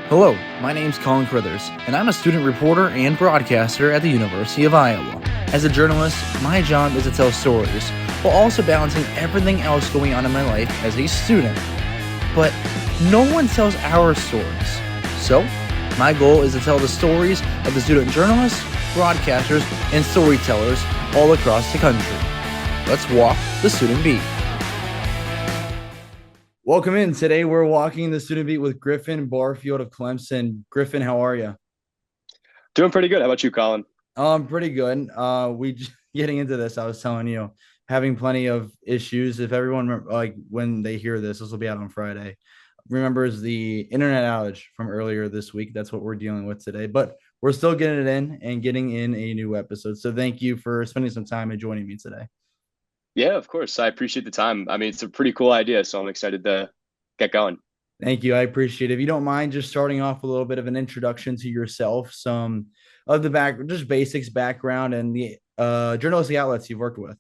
Hello, my name's Colin Crithers, and I'm a student reporter and broadcaster at the University of Iowa. As a journalist, my job is to tell stories, while also balancing everything else going on in my life as a student. But no one tells our stories. So, my goal is to tell the stories of the student journalists, broadcasters, and storytellers all across the country. Let's walk the student beat. Welcome in. Today we're walking the student beat with Griffin Barfield of Clemson. Griffin, how are you? Doing pretty good. How about you, Colin? Pretty good. Getting into this, I was telling you, having plenty of issues. If everyone when they hear this will be out on Friday. Remembers the internet outage from earlier this week. That's what we're dealing with today. But we're still getting it in and getting in a new episode. So thank you for spending some time and joining me today. Yeah, of course. I appreciate the time. I mean, it's a pretty cool idea, so I'm excited to get going. Thank you. I appreciate it. If you don't mind, just starting off with a little bit of an introduction to yourself, some of the just basics, background, and the journalistic outlets you've worked with.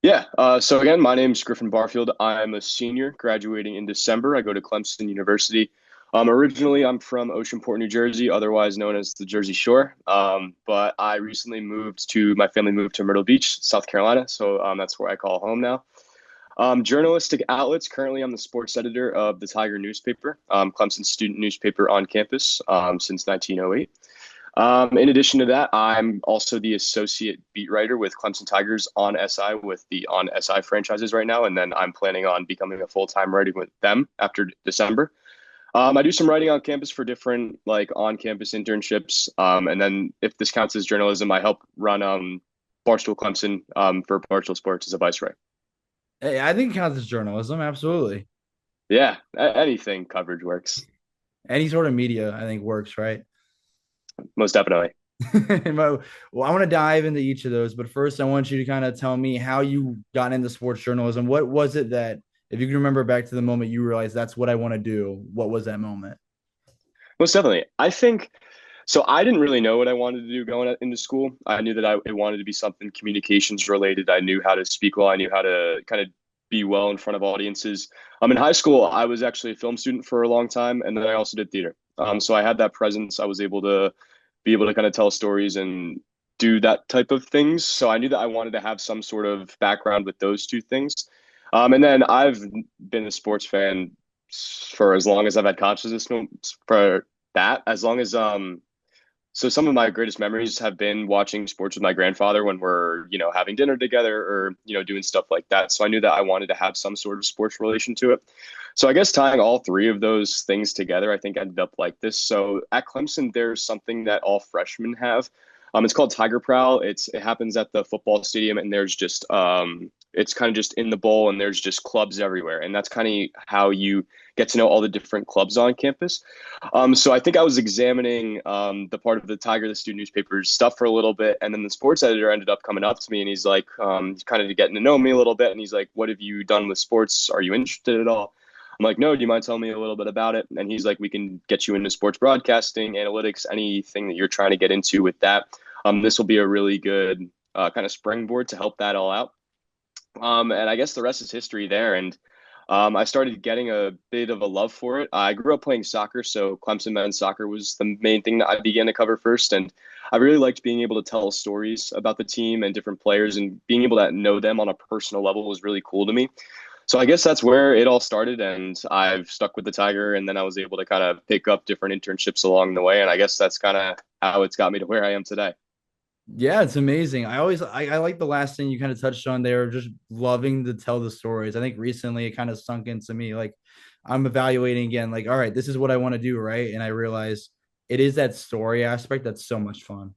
Yeah. So again, my name's Griffin Barfield. I'm a senior graduating in December. I go to Clemson University. Originally, I'm from Oceanport, New Jersey, otherwise known as the Jersey Shore. But I recently my family moved to Myrtle Beach, South Carolina. So that's where I call home now. Journalistic outlets. Currently, I'm the sports editor of the Tiger newspaper, Clemson's student newspaper on campus since 1908. In addition to that, I'm also the associate beat writer with Clemson Tigers on SI with the on SI franchises right now. And then I'm planning on becoming a full-time writing with them after December. I do some writing on campus for different on-campus internships. And then if this counts as journalism, I help run Barstool Clemson for Barstool Sports as a vice writer. Hey, I think it counts as journalism. Absolutely. Yeah, anything coverage works. Any sort of media, I think, works, right? Most definitely. Well, I want to dive into each of those, but first, I want you to kind of tell me how you got into sports journalism. What was it that, if you can remember back to the moment you realized that's what I want to do, what was that moment? Most definitely. I think so. I didn't really know what I wanted to do going into school. I knew that it wanted to be something communications related. I knew how to speak well. I knew how to kind of be well in front of audiences. In high school, I was actually a film student for a long time, and then I also did theater. So I had that presence. I was able to be able to kind of tell stories and do that type of things. So I knew that I wanted to have some sort of background with those two things. And then I've been a sports fan for as long as I've had consciousness for that, as long as so some of my greatest memories have been watching sports with my grandfather when we're, having dinner together or, doing stuff like that. So I knew that I wanted to have some sort of sports relation to it. So I guess tying all three of those things together, I think ended up like this. So at Clemson, there's something that all freshmen have. It's called Tiger Prowl. It happens at the football stadium, and there's just it's kind of just in the bowl, and there's just clubs everywhere, and that's kind of how you get to know all the different clubs on campus. So I think I was examining the part of the Tiger, the student newspaper's stuff for a little bit, and then the sports editor ended up coming up to me, and he's like, kind of getting to know me a little bit, and he's like, "What have you done with sports? Are you interested at all?" I'm like, "No, do you mind telling me a little bit about it?" And he's like, "We can get you into sports broadcasting, analytics, anything that you're trying to get into with that. This will be a really good kind of springboard to help that all out." And I guess the rest is history there. And I started getting a bit of a love for it. I grew up playing soccer, so Clemson men's soccer was the main thing that I began to cover first. And I really liked being able to tell stories about the team and different players, and being able to know them on a personal level was really cool to me. So I guess that's where it all started, and I've stuck with the Tiger, and then I was able to kind of pick up different internships along the way, and I guess that's kind of how it's got me to where I am today. Yeah, it's amazing. I like the last thing you kind of touched on there, just loving to tell the stories. I think recently it kind of sunk into me. Like I'm evaluating again, like, all right, this is what I want to do, right? And I realize it is that story aspect that's so much fun.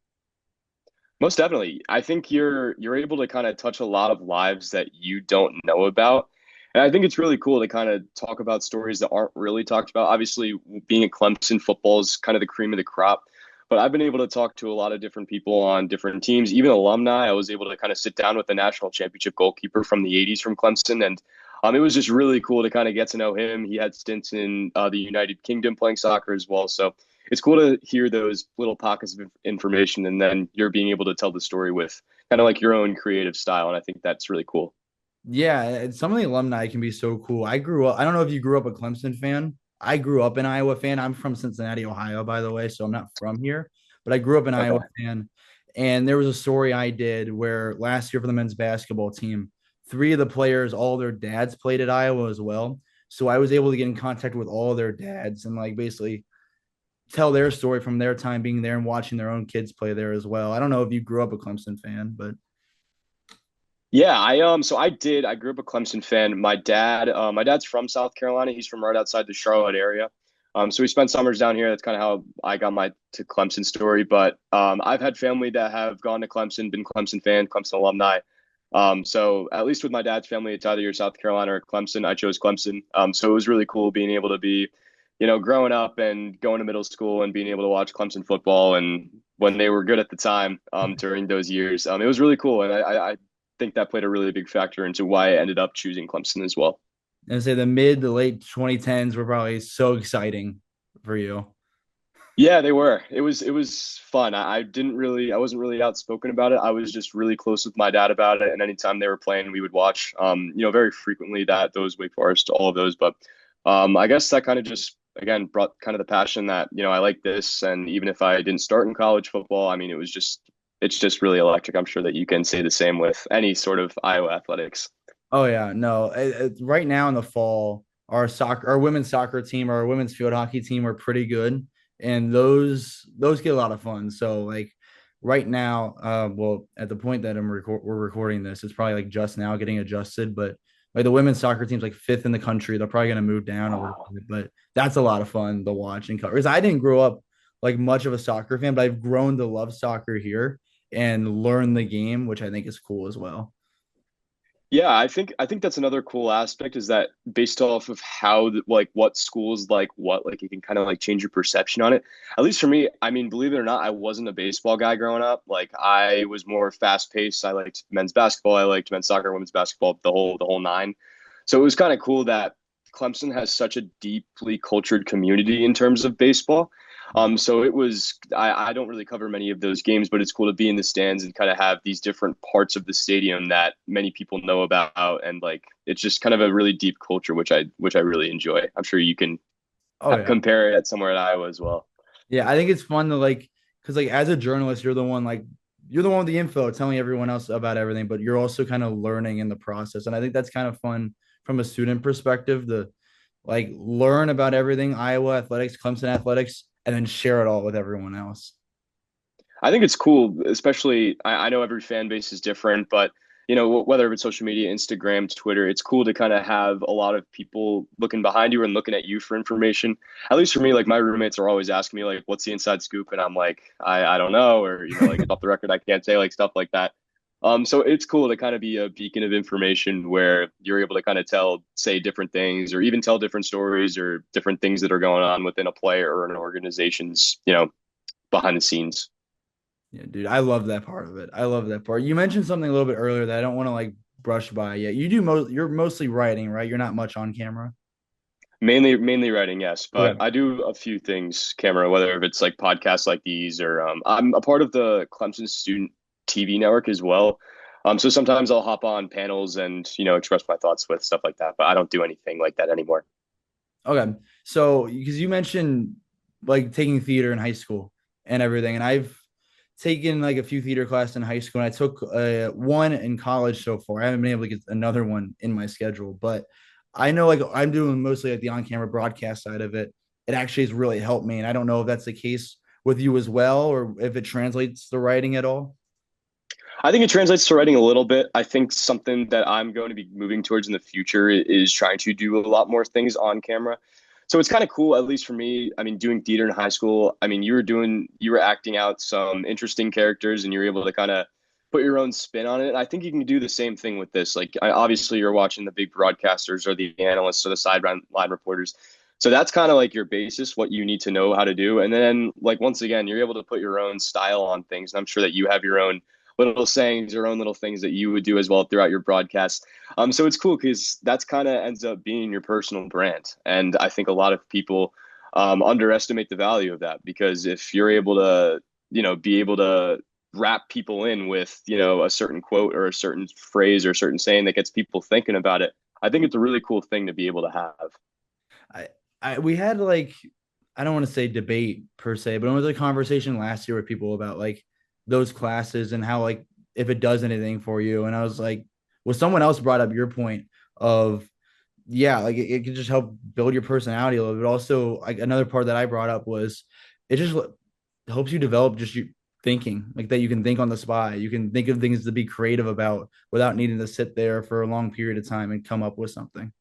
Most definitely. I think you're able to kind of touch a lot of lives that you don't know about. And I think it's really cool to kind of talk about stories that aren't really talked about. Obviously, being at Clemson, football is kind of the cream of the crop. But I've been able to talk to a lot of different people on different teams, even alumni. I was able to kind of sit down with the national championship goalkeeper from the 80s from Clemson. And it was just really cool to kind of get to know him. He had stints in the United Kingdom playing soccer as well. So it's cool to hear those little pockets of information, and then you're being able to tell the story with kind of like your own creative style. And I think that's really cool. Yeah, some of the alumni can be so cool. I don't know if you grew up a Clemson fan. I grew up an Iowa fan. I'm from Cincinnati, Ohio, by the way, so I'm not from here, but I grew up an Iowa Okay. fan. And there was a story I did where last year for the men's basketball team, three of the players, all their dads played at Iowa as well. So I was able to get in contact with all their dads and like basically tell their story from their time being there and watching their own kids play there as well. I don't know if you grew up a Clemson fan, but Yeah, I grew up a Clemson fan. My dad's from South Carolina. He's from right outside the Charlotte area. So we spent summers down here. That's kind of how I got my to Clemson story. But I've had family that have gone to Clemson, been Clemson fan, Clemson alumni. So at least with my dad's family, it's either you're South Carolina or Clemson. I chose Clemson. So it was really cool being able to be, growing up and going to middle school and being able to watch Clemson football and when they were good at the time during those years. It was really cool, and I think that played a really big factor into why I ended up choosing Clemson as well. and say the mid to late 2010s were probably so exciting for you. Yeah, they were. It was fun. I wasn't really outspoken about it. I was just really close with my dad about it, and anytime they were playing, we would watch. Very frequently that those Wake Forest, all of those. But I guess that kind of just again brought kind of the passion that I like this, and even if I didn't start in college football, I mean, it's just really electric. I'm sure that you can say the same with any sort of Iowa athletics. Oh yeah, no. Right now in the fall, our women's soccer team, our women's field hockey team are pretty good, and those get a lot of fun. So like right now, well, at the point that we're recording this, it's probably like just now getting adjusted, but like the women's soccer team's like fifth in the country. They're probably gonna move down a little Wow. bit, but that's a lot of fun to watch and cover. Because I didn't grow up like much of a soccer fan, but I've grown to love soccer here and learn the game, which I think is cool as well. Yeah, I think that's another cool aspect is that based off of how like what schools like what like you can kind of like change your perception on it. At least for me, I mean, believe it or not, I wasn't a baseball guy growing up. Like I was more fast paced. I liked men's basketball, I liked men's soccer, women's basketball, the whole nine. So it was kind of cool that Clemson has such a deeply cultured community in terms of baseball. So it was, I don't really cover many of those games, but it's cool to be in the stands and kind of have these different parts of the stadium that many people know about. And like, it's just kind of a really deep culture, which I really enjoy. I'm sure you can Oh yeah. compare it somewhere at Iowa as well. Yeah, I think it's fun to like because like as a journalist, you're the one with the info telling everyone else about everything, but you're also kind of learning in the process. And I think that's kind of fun from a student perspective to like learn about everything, Iowa athletics, Clemson athletics, and then share it all with everyone else. I think it's cool, especially I know every fan base is different, but whether it's social media, Instagram, Twitter, it's cool to kind of have a lot of people looking behind you and looking at you for information. At least for me, like my roommates are always asking me like, "What's the inside scoop?" And I'm like, I don't know, or like off the record, I can't say like stuff like that. So it's cool to kind of be a beacon of information where you're able to kind of say different things, or even tell different stories or different things that are going on within a player or an organization's, behind the scenes. Yeah, dude, I love that part of it. I love that part. You mentioned something a little bit earlier that I don't want to like brush by yet. You're mostly writing, right? You're not much on camera. Mainly writing, yes, but Okay. I do a few things, camera, whether if it's like podcasts like these or I'm a part of the Clemson Student TV network as well. So sometimes I'll hop on panels and express my thoughts with stuff like that, but I don't do anything like that anymore. Okay. So, because you mentioned like taking theater in high school and everything, and I've taken like a few theater classes in high school, and I took one in college so far. I haven't been able to get another one in my schedule, but I know like I'm doing mostly like the on-camera broadcast side of it. It actually has really helped me, and I don't know if that's the case with you as well, or if it translates to writing at all. I think it translates to writing a little bit. I think something that I'm going to be moving towards in the future is trying to do a lot more things on camera. So it's kind of cool, at least for me. I mean, doing theater in high school, I mean, you were acting out some interesting characters and you were able to kind of put your own spin on it. I think you can do the same thing with this. Like, obviously, you're watching the big broadcasters or the analysts or the sideline line reporters. So that's kind of like your basis, what you need to know how to do. And then, like, once again, you're able to put your own style on things. And I'm sure that you have your own little sayings, your own little things that you would do as well throughout your broadcast. So it's cool because that's kind of ends up being your personal brand. And I think a lot of people underestimate the value of that because if you're able to, be able to wrap people in with, a certain quote or a certain phrase or a certain saying that gets people thinking about it, I think it's a really cool thing to be able to have. I we had like, I don't want to say debate per se, but it was a conversation last year with people about like those classes and how like if it does anything for you. And I was like, well, someone else brought up your point of yeah, like it can just help build your personality a little bit. Also, like another part that I brought up was it just helps you develop just you thinking like that. You can think on the spot. You can think of things to be creative about without needing to sit there for a long period of time and come up with something.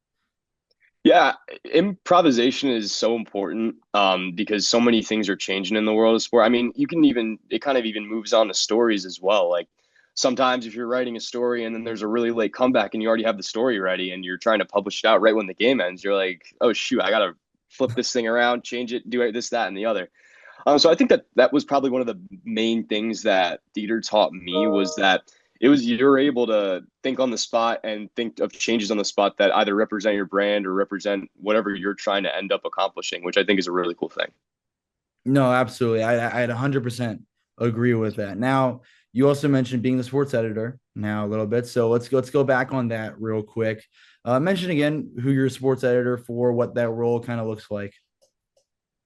Yeah, improvisation is so important because so many things are changing in the world of sport. I mean, you can even it kind of even moves on to stories as well. Like sometimes if you're writing a story and then there's a really late comeback and you already have the story ready and you're trying to publish it out right when the game ends, you're like, oh shoot, I gotta flip this thing around, change it, do this, that, and the other. So I think that that was probably one of the main things that theater taught me was that it was you're able to think on the spot and think of changes on the spot that either represent your brand or represent whatever you're trying to end up accomplishing, which I think is a really cool thing. No, absolutely. I'd 100% agree with that. Now, you also mentioned being the sports editor now a little bit. So let's go back on that real quick. Mention again who you're sports editor for, what that role kind of looks like.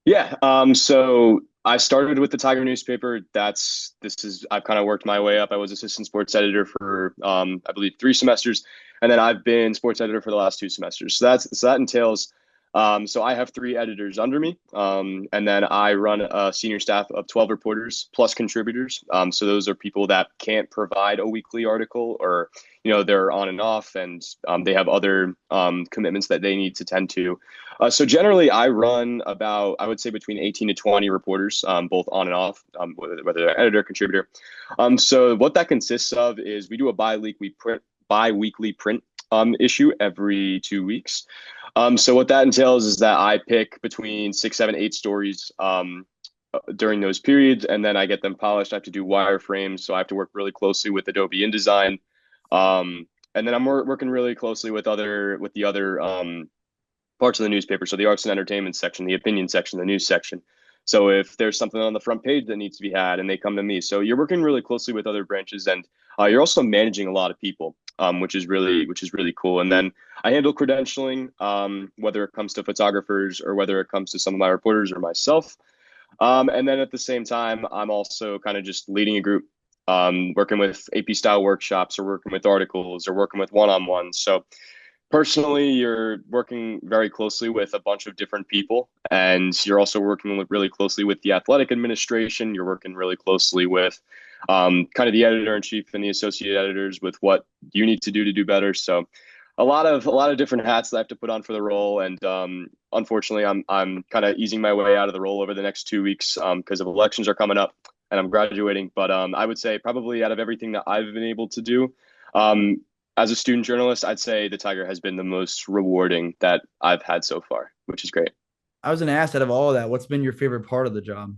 Yeah. So I started with the Tiger newspaper. This is I've kind of worked my way up. I was assistant sports editor for I believe 3 semesters, and then I've been sports editor for the last 2 semesters. So that entails so I have 3 editors under me, and then I run a senior staff of 12 reporters plus contributors. So those are people that can't provide a weekly article, or they're on and off, and they have other commitments that they need to tend to. So generally, I run about, I would say, between 18 to 20 reporters, both on and off, whether they're editor, contributor. So what that consists of is we do a bi-weekly print issue every 2 weeks. So what that entails is that I pick between 6, 7, 8 stories during those periods, and then I get them polished. I have to do wireframes, so I have to work really closely with Adobe InDesign. And then I'm working really closely with the other parts of the newspaper. So the arts and entertainment section, the opinion section, the news section. So if there's something on the front page that needs to be had and they come to me. So you're working really closely with other branches, and you're also managing a lot of people, which is really cool. And then I handle credentialing, whether it comes to photographers or whether it comes to some of my reporters or myself. And then at the same time, I'm also kind of just leading a group, working with AP style workshops or working with articles or working with one-on-ones. So personally, you're working very closely with a bunch of different people, and you're also working really closely with the athletic administration. You're working really closely with kind of the editor in chief and the associate editors with what you need to do better. So a lot of different hats that I have to put on for the role, and unfortunately, I'm kind of easing my way out of the role over the next 2 weeks because of elections are coming up and I'm graduating. But I would say probably out of everything that I've been able to do. Um, as a student journalist, I'd say the Tiger has been the most rewarding that I've had so far, which is great. I was an ass out of all of that. What's been your favorite part of the job?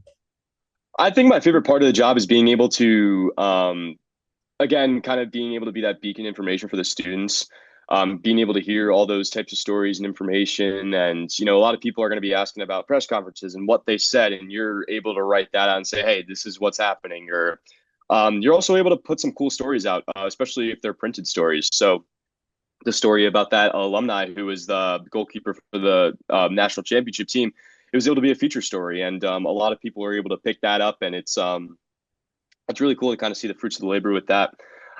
I think my favorite part of the job is being able to, again, kind of being able to be that beacon information for the students, being able to hear all those types of stories and information. And, a lot of people are going to be asking about press conferences and what they said, and you're able to write that out and say, hey, this is what's happening. Or you're also able to put some cool stories out, especially if they're printed stories. So the story about that alumni who was the goalkeeper for the national championship team, it was able to be a feature story, and a lot of people were able to pick that up, and it's really cool to kind of see the fruits of the labor with that.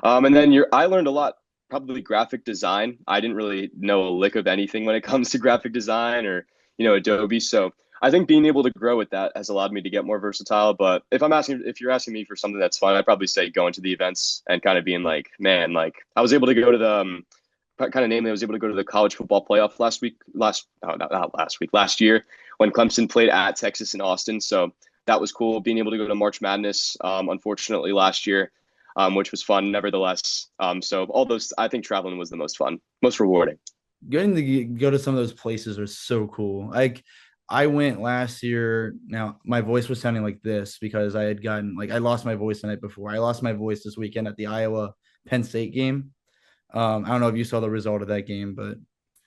And then I learned a lot, probably graphic design. I didn't really know a lick of anything when it comes to graphic design or Adobe. So I think being able to grow with that has allowed me to get more versatile. But if you're asking me for something that's fun, I'd probably say going to the events and kind of being like, man, like I was able to go to the kind of namely, I was able to go to the college football playoff last year when Clemson played at Texas in Austin. So that was cool. Being able to go to March Madness, unfortunately last year, which was fun nevertheless. So all those, I think traveling was the most fun, most rewarding. Getting to go to some of those places are so cool. Like I went last year. Now my voice was sounding like this because I had gotten like I lost my voice the night before. I lost my voice this weekend at the Iowa Penn State game. I don't know if you saw the result of that game, but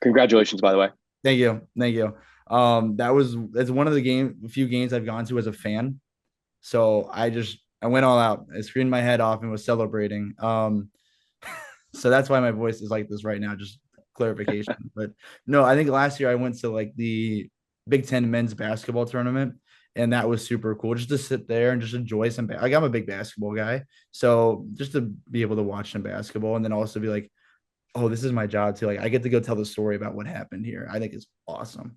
Congratulations, by the way. thank you, thank you. That's one of the few games I've gone to as a fan. So I went all out. I screamed my head off and was celebrating. So that's why my voice is like this right now. Just clarification, but no, I think last year I went to like the Big Ten men's basketball tournament, and that was super cool. Just to sit there and just enjoy some. Like I'm a big basketball guy, so just to be able to watch some basketball and then also be like, oh, this is my job too. Like I get to go tell the story about what happened here. I think it's awesome.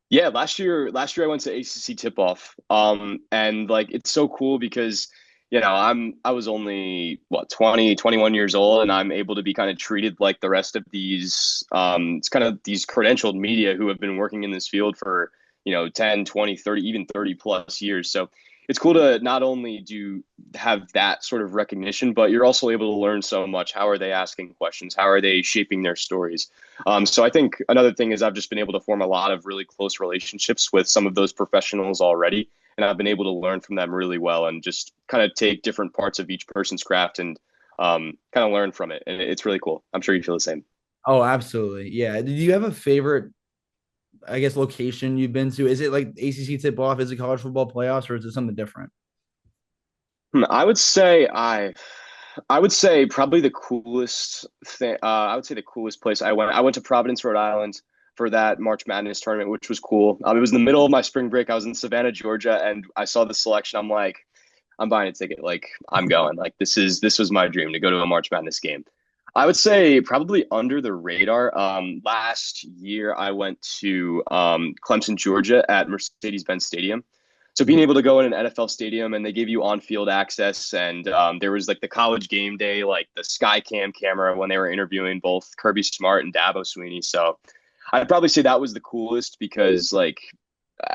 Yeah, last year I went to ACC tip off. And like it's so cool because I was only what 20, 21 years old, and I'm able to be kind of treated like the rest of these it's kind of these credentialed media who have been working in this field for 10, 20, 30, even 30 plus years. So it's cool to not only do have that sort of recognition, but you're also able to learn so much. How are they asking questions? How are they shaping their stories? So I think another thing is I've just been able to form a lot of really close relationships with some of those professionals already, and I've been able to learn from them really well and just kind of take different parts of each person's craft and kind of learn from it. And it's really cool. I'm sure you feel the same. Oh, absolutely. Yeah. Do you have a favorite, I guess, location you've been to? Is it like ACC tip off? Is it college football playoffs, or is it something different? I would say probably the coolest thing. I would say the coolest place I went. I went to Providence, Rhode Island for that March Madness tournament, which was cool. It was in the middle of my spring break. I was in Savannah, Georgia, and I saw the selection. I'm like, I'm buying a ticket. Like, I'm going. Like, this was my dream to go to a March Madness game. I would say probably under the radar. Last year I went to Clemson, Georgia at Mercedes-Benz Stadium. So being able to go in an NFL stadium and they give you on-field access, and there was like the college game day, like the Skycam camera when they were interviewing both Kirby Smart and Dabo Sweeney. So I'd probably say that was the coolest because like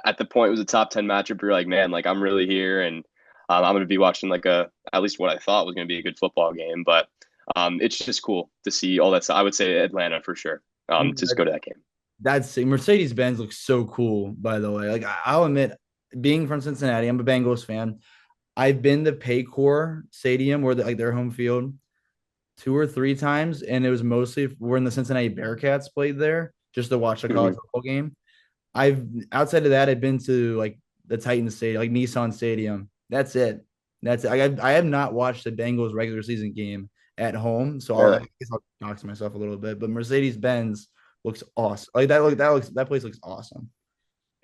at the point it was a top 10 matchup. You're like, man, like I'm really here, and I'm going to be watching like at least what I thought was going to be a good football game. But it's just cool to see all that stuff. I would say Atlanta for sure. To just go to that game. That's Mercedes Benz looks so cool, by the way. Like I'll admit, being from Cincinnati, I'm a Bengals fan. I've been to Paycor Stadium where like their home field 2 or 3 times, and it was mostly when the Cincinnati Bearcats played there just to watch a college Mhm. football game. I've outside of that, I've been to like the Titans Stadium, like Nissan Stadium. That's it. That's it. I have not watched the Bengals regular season game at home, so I Really? guess I'll talk to myself a little bit. But Mercedes Benz looks awesome. Like that place looks awesome.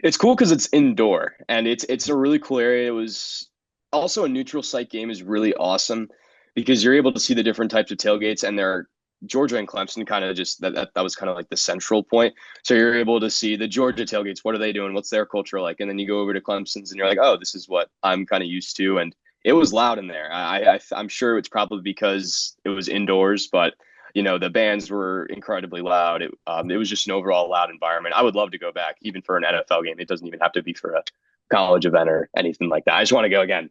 It's cool because it's indoor and it's a really cool area. It was also a neutral site game is really awesome because you're able to see the different types of tailgates, and they're Georgia and Clemson kind of just that was kind of like the central point. So you're able to see the Georgia tailgates. What are they doing? What's their culture like? And then you go over to Clemson's and you're like, oh, this is what I'm kind of used to. And it was loud in there. I'm sure it's probably because it was indoors, but the bands were incredibly loud. It was just an overall loud environment. I would love to go back, even for an NFL game. It doesn't even have to be for a college event or anything like that. I just want to go again.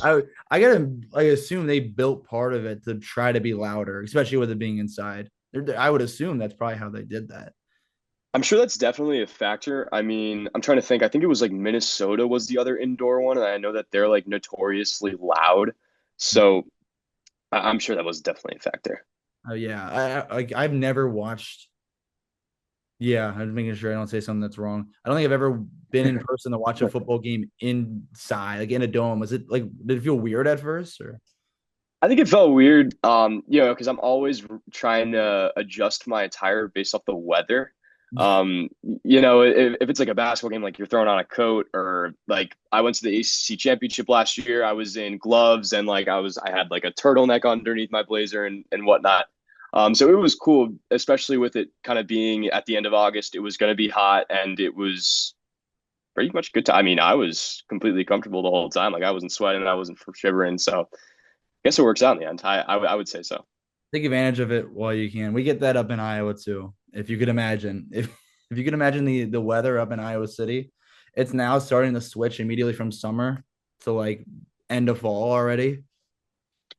I gotta I assume they built part of it to try to be louder, especially with it being inside. I would assume that's probably how they did that. I'm sure that's definitely a factor. I mean, I'm trying to think. I think it was like Minnesota was the other indoor one, and I know that they're like notoriously loud. So I'm sure that was definitely a factor. Oh yeah, like I've never watched. Yeah, I'm making sure I don't say something that's wrong. I don't think I've ever been in person to watch a football game inside, like in a dome. Was it like did it feel weird at first or? I think it felt weird, because I'm always trying to adjust my attire based off the weather. If it's like a basketball game, like you're throwing on a coat, or like I went to the ACC championship last year, I was in gloves and like I had like a turtleneck underneath my blazer and whatnot. So it was cool, especially with it kind of being at the end of August. It was going to be hot, and it was pretty much good time. I mean, I was completely comfortable the whole time. Like I wasn't sweating, I wasn't shivering. So guess it works out in the end. I would say so. Take advantage of it while you can. We get that up in Iowa too. If you could imagine, if you could imagine the weather up in Iowa City, it's now starting to switch immediately from summer to like end of fall already.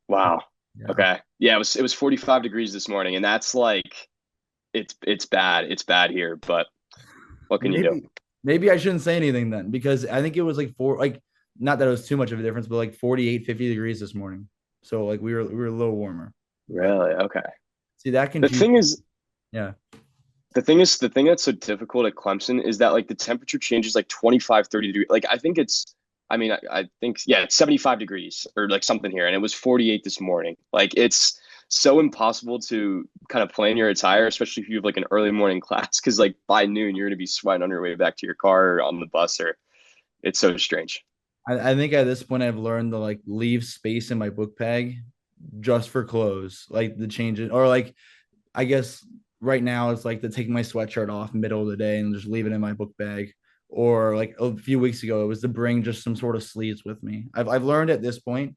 Wow. Yeah. Okay. Yeah, it was 45 degrees this morning, and that's like it's bad. It's bad here, but what can you do? Maybe I shouldn't say anything then because I think it was like not that it was too much of a difference, but like 48, 50 degrees this morning. So like we were a little warmer. But Really? Okay. see that The confused. thing is, Yeah. the thing that's so difficult at Clemson is that like the temperature changes like 25, 30 degrees. Like I mean, I think, yeah, it's 75 degrees or like something here. And it was 48 this morning. Like so impossible to kind of plan your attire, especially if you have like an early morning class, because like by noon you're going to be sweating on your way back to your car or on the bus, or it's so strange. I think at this point I've learned to like leave space in my book bag just for clothes, like the change it, or like I guess right now it's like to take my sweatshirt off middle of the day and just leave it in my book bag. Or like a few weeks ago, it was to bring just some sort of sleeves with me. I've learned at this point,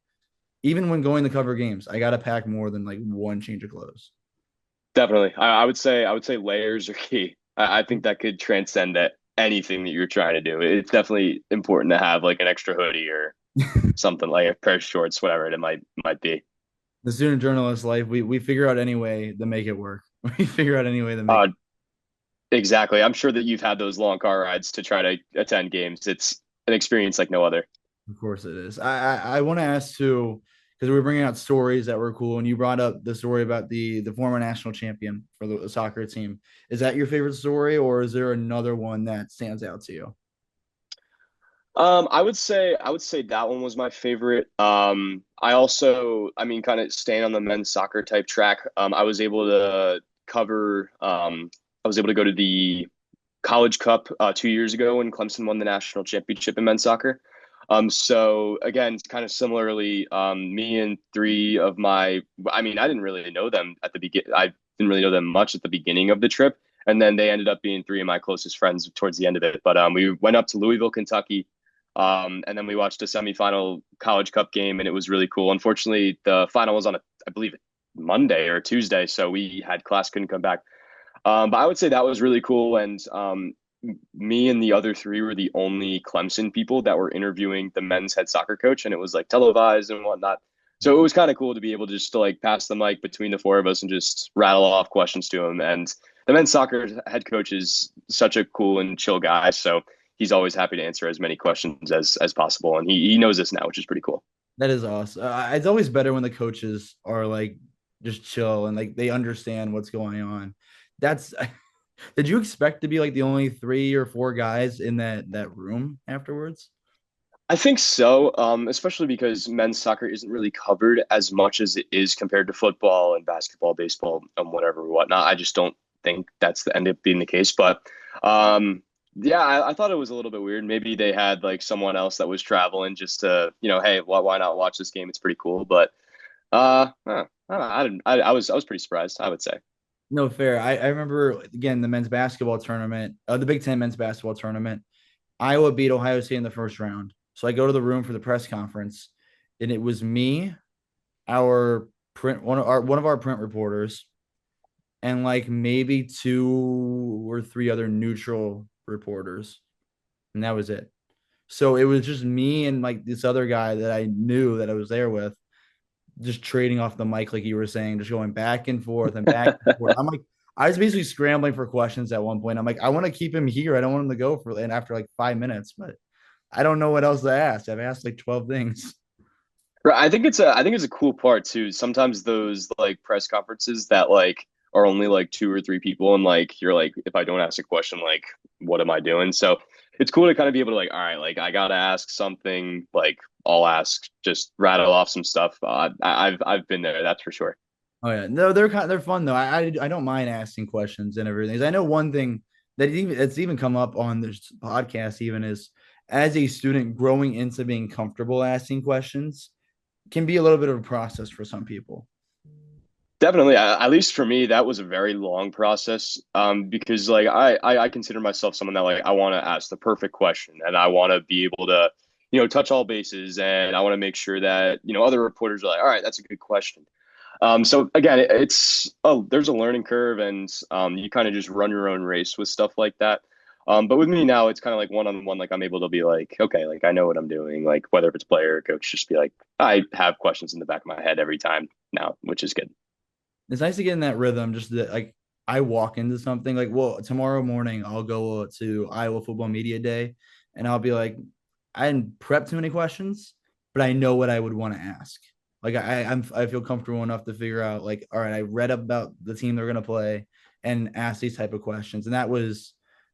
even when going to cover games, I gotta pack more than like one change of clothes. Definitely. I would say layers are key. I think that could transcend anything that you're trying to do. It's definitely important to have like an extra hoodie or something like a pair of shorts, whatever it might be. The student journalist life, we figure out any way to make it work. We figure out any way to make Uh, exactly. I'm sure that you've had those long car rides to try to attend games. It's an experience like no other. Of course it is. I want to ask too, because we are bringing out stories that were cool, and you brought up the story about the former national champion for the soccer team. Is that your favorite story, or is there another one that stands out to you? I would say that one was my favorite. I mean, kind of staying on the men's soccer type track. I was able to go to the College Cup 2 years ago when Clemson won the national championship in men's soccer. So again, kind of similarly, me and three of my, I mean, I didn't really know them at the begin. I didn't really know them much at the beginning of the trip, and then they ended up being three of my closest friends towards the end of it. But we went up to Louisville, Kentucky, and then we watched a semifinal College Cup game, and it was really cool. Unfortunately, the final was on I believe, Monday or Tuesday, so we had class, couldn't come back. But I would say that was really cool, and me and the other three were the only Clemson people that were interviewing the men's head soccer coach, and it was like televised and whatnot. So it was kind of cool to be able to just to like pass the mic between the four of us and just rattle off questions to him. And the men's soccer head coach is such a cool and chill guy, so he's always happy to answer as many questions as possible, and he knows this now, which is pretty cool. That is awesome. It's always better when the coaches are like just chill and like they understand what's going on. That's did you expect to be like the only three or four guys in that room afterwards? I think so, especially because men's soccer isn't really covered as much as it is compared to football and basketball, baseball, and whatever, whatnot. I just don't think that's the end up being the case. But yeah, I thought it was a little bit weird. Maybe they had like someone else that was traveling just to, hey, why not watch this game? It's pretty cool. But I didn't. I was pretty surprised, I would say. No, fair. I remember again the men's basketball tournament, the Big Ten men's basketball tournament. Iowa beat Ohio State in the first round. So I go to the room for the press conference, and it was me, our one of our print reporters, and like maybe two or three other neutral reporters, and that was it. So it was just me and like this other guy that I knew that I was there with, just trading off the mic, like you were saying, just going back and forth and back and forth. I'm like, I was basically scrambling for questions at one point. I'm like, I want to keep him here. I don't want him to go for and after like 5 minutes, but I don't know what else to ask. I've asked like 12 things. Right. I think it's a cool part too. Sometimes those like press conferences that like are only like two or three people, and like you're like, if I don't ask a question, like what am I doing? So it's cool to kind of be able to like, all right, like I gotta ask something, like I'll ask, just rattle off some stuff. I've been there, that's for sure. Oh yeah, no, they're fun though. I don't mind asking questions and everything. 'Cause I know one thing that it's even come up on this podcast even is as a student growing into being comfortable asking questions can be a little bit of a process for some people. Definitely, at least for me, that was a very long process. Because like I consider myself someone that like I want to ask the perfect question, and I want to be able to, touch all bases, and I want to make sure that other reporters are like, all right, that's a good question. So again, there's a learning curve, and you kind of just run your own race with stuff like that. But with me now, it's kind of like one on one. Like I'm able to be like, okay, like I know what I'm doing. Like whether it's player or coach, just be like, I have questions in the back of my head every time now, which is good. It's nice to get in that rhythm. Just that, like, I walk into something like, well, tomorrow morning I'll go to Iowa Football Media Day, and I'll be like, I didn't prep too many questions, but I know what I would want to ask. Like, I feel comfortable enough to figure out, like, all right, I read about the team they're gonna play and ask these type of questions, and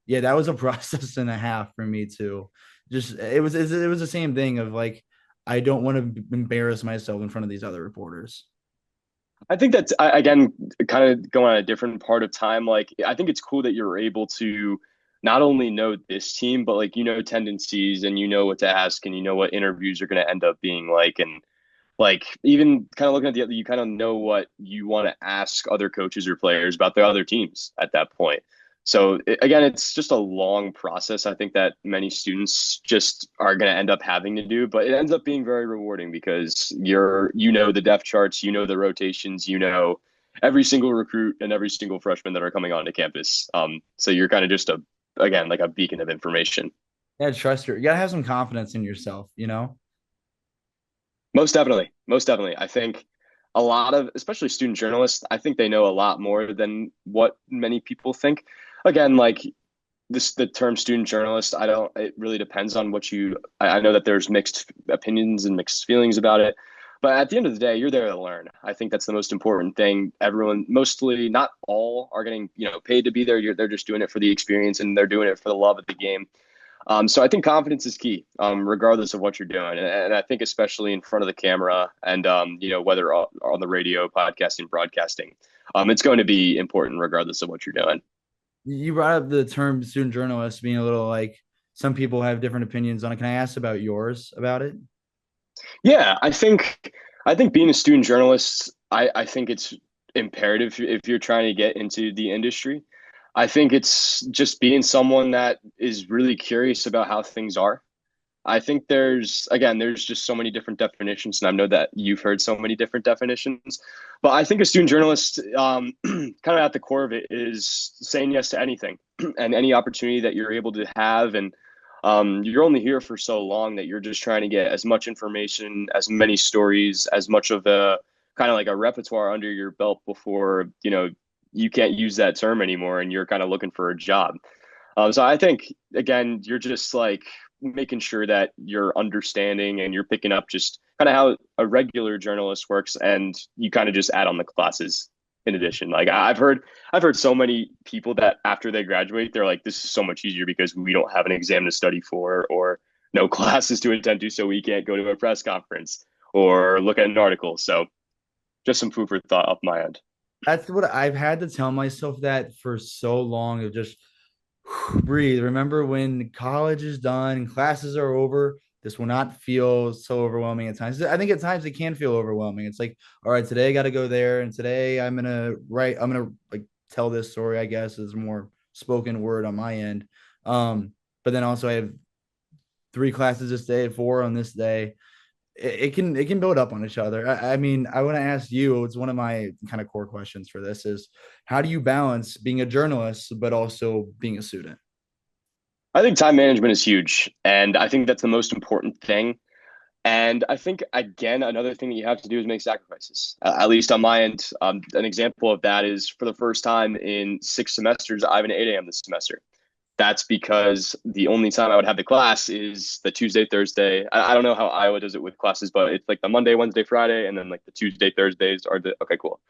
yeah, that was a process and a half for me too. Just it was the same thing of like, I don't want to embarrass myself in front of these other reporters. I think that's again kind of going on a different part of time. Like I think it's cool that you're able to not only know this team, but like tendencies and what to ask and what interviews are going to end up being like, and like even kind of looking at the other, you kind of know what you want to ask other coaches or players about their other teams at that point. So again, it's just a long process. I think that many students just are going to end up having to do, but it ends up being very rewarding because the depth charts, the rotations, every single recruit and every single freshman that are coming onto campus. So you're kind of just again, like a beacon of information. Yeah, trust her. You gotta have some confidence in yourself, you know? Most definitely. Most definitely. I think a lot of, especially student journalists, I think they know a lot more than what many people think. Again, like the term student journalist, it really depends on I know that there's mixed opinions and mixed feelings about it. But at the end of the day, you're there to learn. I think that's the most important thing. Everyone, mostly, not all, are getting paid to be there. They're just doing it for the experience and they're doing it for the love of the game. So I think confidence is key, regardless of what you're doing, and I think especially in front of the camera, and whether on the radio, podcasting, broadcasting, it's going to be important regardless of what you're doing. You brought up the term student journalist being a little like some people have different opinions on it. Can I ask about yours about it? Yeah, I think being a student journalist, I think it's imperative if you're trying to get into the industry. I think it's just being someone that is really curious about how things are. I think there's just so many different definitions, and I know that you've heard so many different definitions. But I think a student journalist, kind of at the core of it, is saying yes to anything and any opportunity that you're able to have. And you're only here for so long that you're just trying to get as much information, as many stories, as much of a kind of like a repertoire under your belt before you can't use that term anymore, and you're kind of looking for a job. So I think again, you're just like making sure that you're understanding and you're picking up just kind of how a regular journalist works, and you kind of just add on the classes in addition. Like I've heard so many people that after they graduate, they're like, this is so much easier because we don't have an exam to study for or no classes to attend to, so we can't go to a press conference or look at an article. So just some food for thought up my end. That's what I've had to tell myself that for so long of just breathe. Remember when college is done and classes are over, this will not feel so overwhelming at times. I think at times it can feel overwhelming. It's like, all right, today I got to go there, and today I'm gonna like tell this story. I guess is more spoken word on my end. But then also I have three classes this day, four on this day. It can build up on each other. I mean, I want to ask you. It's one of my kind of core questions for this is how do you balance being a journalist but also being a student? I think time management is huge, and I think that's the most important thing. And I think again, another thing that you have to do is make sacrifices. At least on my end, an example of that is for the first time in 6 semesters, I have an 8 a.m. this semester. That's because the only time I would have the class is the Tuesday, Thursday. I don't know how Iowa does it with classes, but it's like the Monday, Wednesday, Friday, and then like the Tuesday, Thursdays are the okay, cool.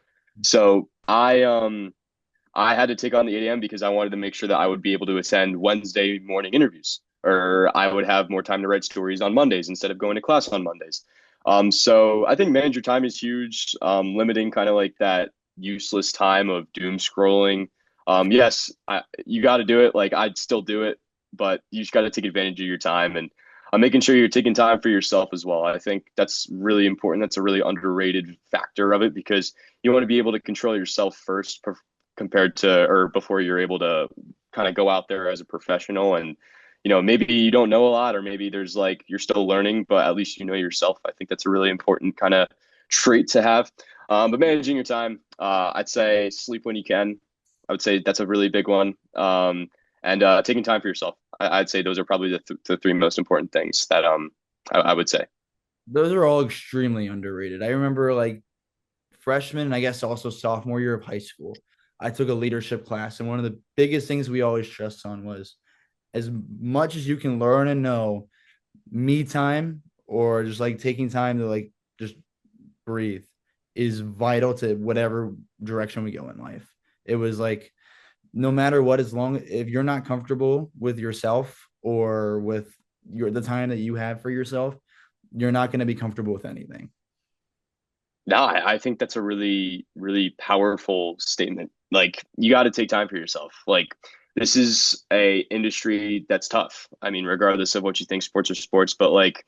So I had to take on the 8 a.m. because I wanted to make sure that I would be able to attend Wednesday morning interviews, or I would have more time to write stories on Mondays instead of going to class on Mondays. So I think manage your time is huge. Limiting kind of like that useless time of doom scrolling. Yes, you got to do it. Like I'd still do it, but you just got to take advantage of your time and making sure you're taking time for yourself as well. I think that's really important. That's a really underrated factor of it because you want to be able to control yourself first compared to or before you're able to kind of go out there as a professional and maybe you don't know a lot or maybe there's like you're still learning but at least you know yourself. I think that's a really important kind of trait to have. But managing your time, I'd say sleep when you can. I would say that's a really big one. And taking time for yourself. I'd say those are probably the three most important things that I would say. Those are all extremely underrated. I remember like freshman and I guess also sophomore year of high school, I took a leadership class, and one of the biggest things we always stressed on was as much as you can learn and know, me time or just like taking time to like just breathe is vital to whatever direction we go in life. It was like no matter what, as long if you're not comfortable with yourself or with the time that you have for yourself, you're not going to be comfortable with anything. No, I think that's a really, really powerful statement. Like you got to take time for yourself. Like this is a industry that's tough. I mean, regardless of what you think sports are sports, but like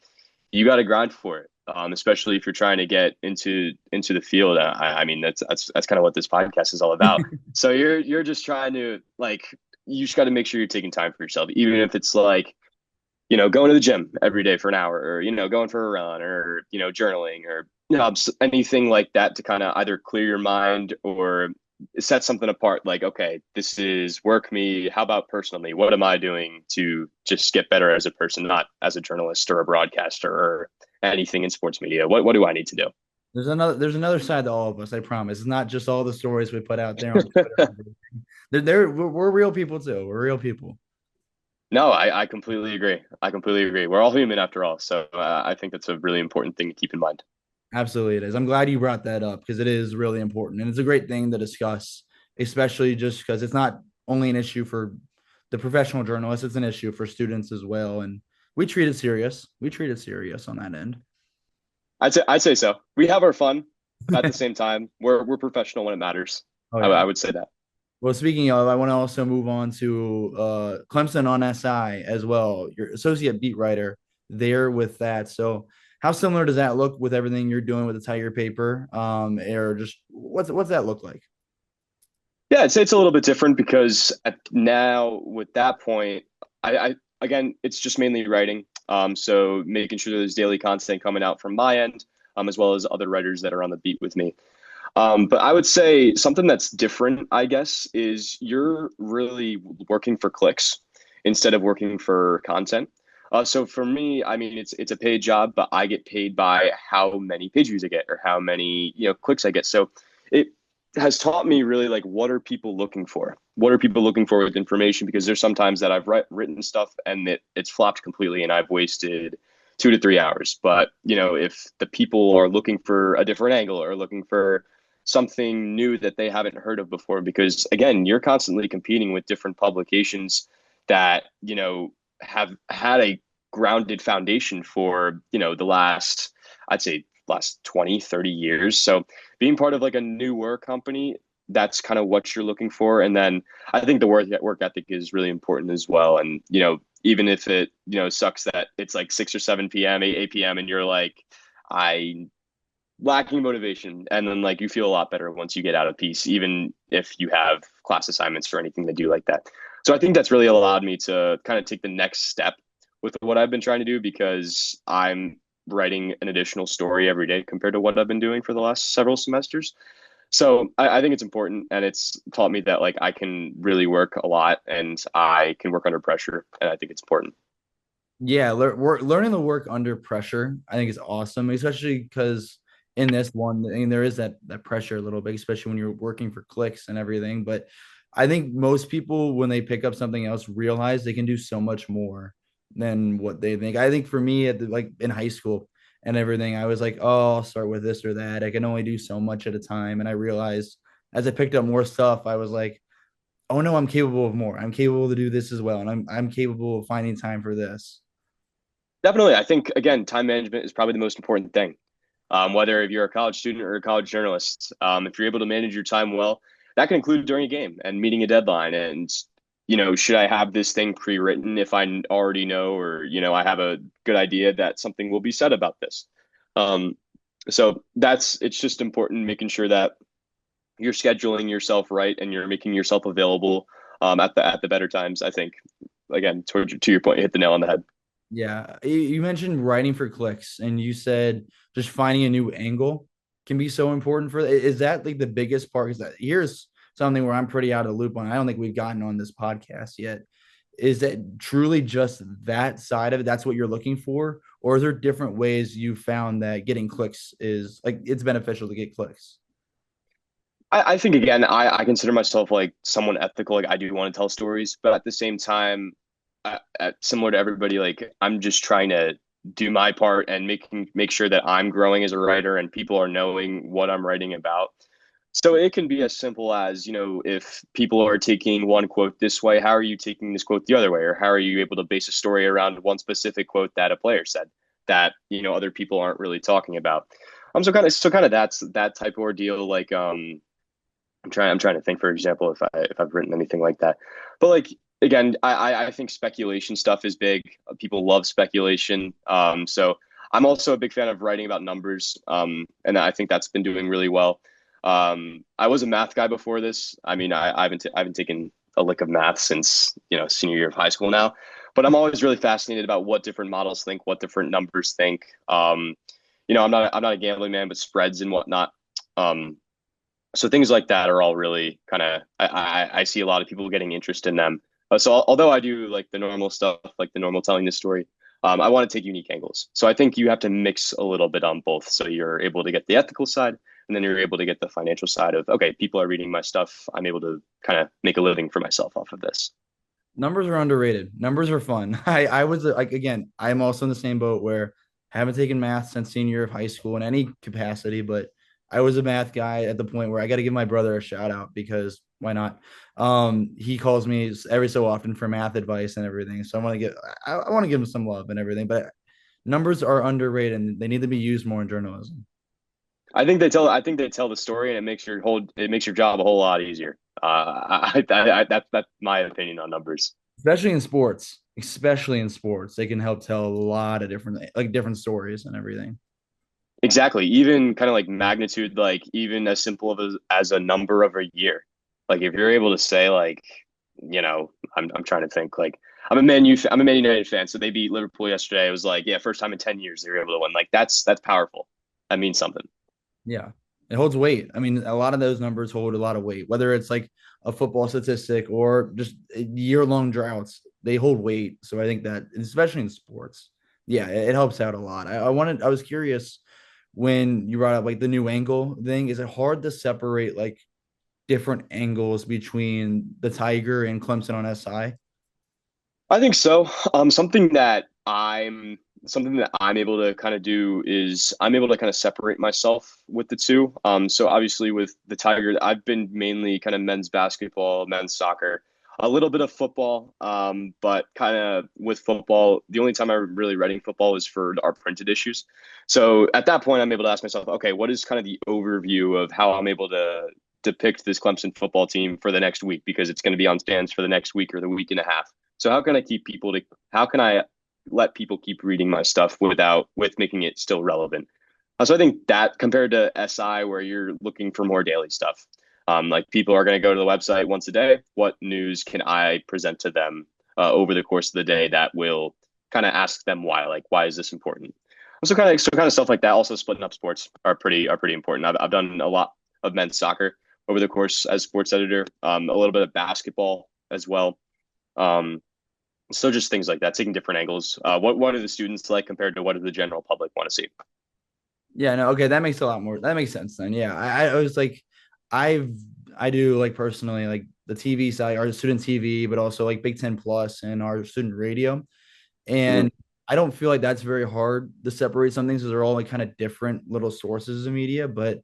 you got to grind for it. Especially if you're trying to get into the field. I mean, that's kind of what this podcast is all about. So you're just trying to like you just got to make sure you're taking time for yourself, even if it's like going to the gym every day for an hour or, going for a run or, journaling or, anything like that to kind of either clear your mind or set something apart. Like, okay, this is work me. How about personal me? What am I doing to just get better as a person, not as a journalist or a broadcaster or anything in sports media? What do I need to do? There's another side to all of us, I promise. It's not just all the stories we put out there on Twitter and everything. We're real people too. We're real people. No, I completely agree. I completely agree. We're all human after all. So I think that's a really important thing to keep in mind. Absolutely, it is. I'm glad you brought that up because it is really important and it's a great thing to discuss, especially just because it's not only an issue for the professional journalists, it's an issue for students as well. And we treat it serious. We treat it serious on that end. I'd say so. We have our fun at the same time. We're professional when it matters. Oh I, yeah. I would say that. Well, speaking of, I want to also move on to Clemson on SI as well. Your associate beat writer there with that. So, how similar does that look with everything you're doing with the Tiger paper? Or just what's that look like? Yeah, I'd say it's a little bit different because now with that point, I again, it's just mainly writing. So making sure there's daily content coming out from my end, as well as other writers that are on the beat with me. But I would say something that's different, I guess, is you're really working for clicks instead of working for content. So for me, I mean, it's a paid job, but I get paid by how many page views I get or how many clicks I get. So it has taught me really like what are people looking for? What are people looking for with information? Because there's sometimes that I've written stuff and it's flopped completely and I've wasted 2 to 3 hours. But if the people are looking for a different angle or looking for something new that they haven't heard of before, because again, you're constantly competing with different publications that have had a grounded foundation for the last, I'd say, last 20, 30 years. So being part of like a newer company, that's kind of what you're looking for. And then I think the work ethic is really important as well. And even if it sucks that it's like 6 or 7 p.m., 8 p.m., and you're like, I lacking motivation, and then like you feel a lot better once you get out of piece, even if you have class assignments or anything to do like that. So I think that's really allowed me to kind of take the next step with what I've been trying to do, because I'm writing an additional story every day compared to what I've been doing for the last several semesters. So I think it's important, and it's taught me that like I can really work a lot and I can work under pressure, and I think it's important. Yeah, learning to work under pressure, I think is awesome, especially because in this one, I mean, there is that pressure a little bit, especially when you're working for clicks and everything. But I think most people, when they pick up something else, realize they can do so much more than what they think. I think for me, like in high school and everything, I was like, oh, I'll start with this or that. I can only do so much at a time, and I realized as I picked up more stuff, I was like, oh no, I'm capable of more. I'm capable to do this as well, and I'm capable of finding time for this. Definitely. I think, again, time management is probably the most important thing. Whether if you're a college student or a college journalist, if you're able to manage your time well, that can include during a game and meeting a deadline. And, should I have this thing pre-written if I already know, or, I have a good idea that something will be said about this. Um, so it's just important making sure that you're scheduling yourself right and you're making yourself available at the better times. I think, again, to your point, you hit the nail on the head. Yeah, you mentioned writing for clicks, and you said just finding a new angle can be so important for. Is that like the biggest part? Is that here's something where I'm pretty out of the loop on. I don't think we've gotten on this podcast yet. Is that truly just that side of it? That's what you're looking for, or is there different ways you found that getting clicks is like it's beneficial to get clicks? I think again, I consider myself like someone ethical. Like I do want to tell stories, but at the same time, similar to everybody, like I'm just trying to do my part and make sure that I'm growing as a writer and people are knowing what I'm writing about. So it can be as simple as, if people are taking one quote this way, how are you taking this quote the other way? Or how are you able to base a story around one specific quote that a player said that, other people aren't really talking about? So kind of that's that type of ordeal. Like I'm trying to think, for example, if I've written anything like that. But like again, I think speculation stuff is big. People love speculation. So I'm also a big fan of writing about numbers. And I think that's been doing really well. I was a math guy before this. I mean, I haven't taken a lick of math since, senior year of high school now. But I'm always really fascinated about what different models think, what different numbers think. I'm not a gambling man, but spreads and whatnot. Um, so things like that are all really kind of I see a lot of people getting interest in them. So although I do like the normal stuff, like the normal telling the story, I want to take unique angles. So I think you have to mix a little bit on both, so you're able to get the ethical side, and then you're able to get the financial side of, okay, people are reading my stuff. I'm able to kind of make a living for myself off of this. Numbers are underrated. Numbers are fun. I was like, again, I'm also in the same boat where I haven't taken math since senior year of high school in any capacity, but I was a math guy at the point where I got to give my brother a shout out because why not? He calls me every so often for math advice and everything. So I want to give him some love and everything, but numbers are underrated and they need to be used more in journalism. I think they tell the story, and it makes your job a whole lot easier. That's my opinion on numbers. Especially in sports, they can help tell a lot of different stories and everything. Exactly. Even kind of like magnitude, like even as simple as a number of a year. Like if you're able to say like, I'm trying to think like I'm a Man United fan, so they beat Liverpool yesterday. It was like, yeah, first time in 10 years they were able to win. Like that's powerful. That means something. Yeah, it holds weight. I mean, a lot of those numbers hold a lot of weight, whether it's like a football statistic or just year-long droughts, they hold weight. So I think that, especially in sports, yeah, it helps out a lot. I was curious when you brought up like the new angle thing. Is it hard to separate like different angles between the Tiger and Clemson on SI? I think so. Something that I'm able to kind of do is I'm able to kind of separate myself with the two. So obviously with the Tiger, I've been mainly kind of men's basketball, men's soccer, a little bit of football. But kind of with football, the only time I'm really writing football is for our printed issues. So at that point, I'm able to ask myself, okay, what is kind of the overview of how I'm able to depict this Clemson football team for the next week, because it's going to be on stands for the next week or the week and a half. So how can I let people keep reading my stuff with making it still relevant? So I think that compared to SI, where you're looking for more daily stuff, like people are going to go to the website once a day. What news can I present to them over the course of the day that will kind of ask them why? Like, why is this important? So kind of stuff like that. Also, splitting up sports are pretty important. I've done a lot of men's soccer over the course as sports editor, a little bit of basketball as well. Um, so just things like that, taking different angles. What are the students like compared to what does the general public want to see? Yeah, no, okay, that makes a lot more. That makes sense then. Yeah, I was like, I've I do like personally like the TV side, our student TV, but also like Big Ten Plus and our student radio. Mhm. And I don't feel like that's very hard to separate some things because they're all like kind of different little sources of media. But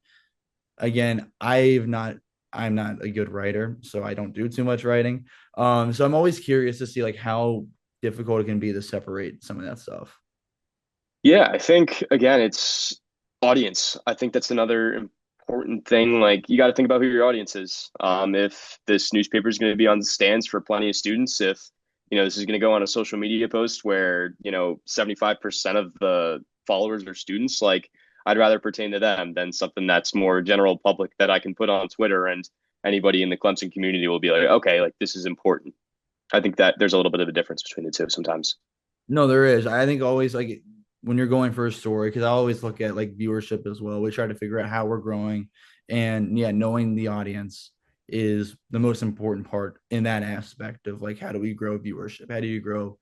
again, I'm not a good writer, so I don't do too much writing. So I'm always curious to see like how difficult it can be to separate some of that stuff. Yeah, I think again, it's audience. I think that's another important thing. Like you got to think about who your audience is. If this newspaper is going to be on the stands for plenty of students, if this is going to go on a social media post where 75% of the followers are students, like I'd rather pertain to them than something that's more general public that I can put on Twitter, and anybody in the Clemson community will be like, okay, like this is important. I think that there's a little bit of a difference between the two sometimes. No, there is. I think always like when you're going for a story, because I always look at like viewership as well. We try to figure out how we're growing, and yeah, knowing the audience is the most important part in that aspect of like how do we grow viewership? How do you grow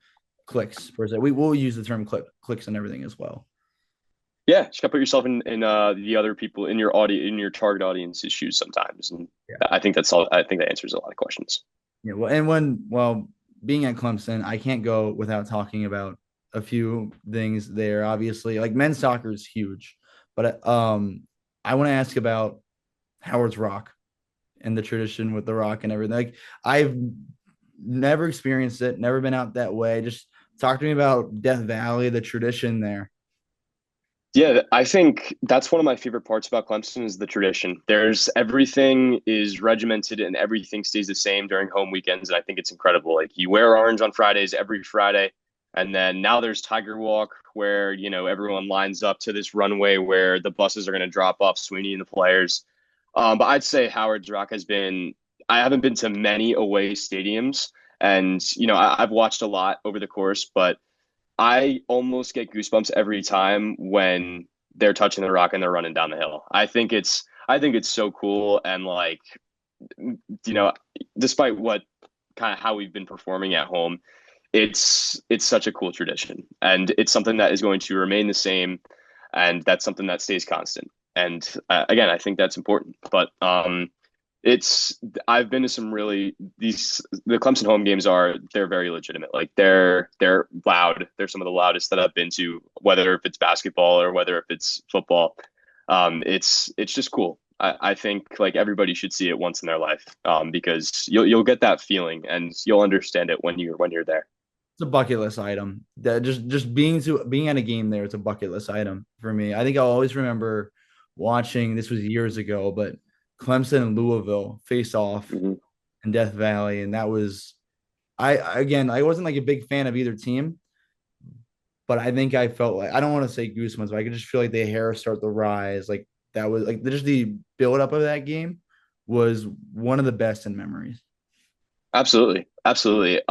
clicks per se? We will use the term clicks and everything as well. Yeah, just gotta put yourself in the other people in your target audience's shoes sometimes, and I think that's all. I think that answers a lot of questions. Yeah, being at Clemson, I can't go without talking about a few things there. Obviously, like men's soccer is huge, but I want to ask about Howard's Rock and the tradition with the Rock and everything. Like I've never experienced it, never been out that way. Just talk to me about Death Valley, the tradition there. Yeah, I think that's one of my favorite parts about Clemson is the tradition. There's everything is regimented and everything stays the same during home weekends, and I think it's incredible. Like you wear orange on Fridays every Friday, and then now there's Tiger Walk where, everyone lines up to this runway where the buses are going to drop off Sweeney and the players. But I'd say Howard's Rock has been, I haven't been to many away stadiums, and I've watched a lot over the course, but I almost get goosebumps every time when they're touching the rock and they're running down the hill. I think it's so cool and like you know despite what kind of how we've been performing at home, it's such a cool tradition and it's something that is going to remain the same and that's something that stays constant. And again, I think that's important. But it's I've been to some really these the Clemson home games they're very legitimate. Like they're loud. They're some of the loudest that I've been to, whether if it's basketball or whether if it's football. It's just cool. I think like everybody should see it once in their life, because you'll get that feeling and you'll understand it when you're there. It's a bucket list item. That just being at a game there, it's a bucket list item for me. I think I'll always remember watching. This was years ago, but Clemson and Louisville face off Mhm. in Death Valley, and that was I wasn't like a big fan of either team, but I think I felt like I don't want to say goosebumps, but I could just feel like the hair start to rise. Like that was like just the build up of that game was one of the best in memories. Absolutely, absolutely.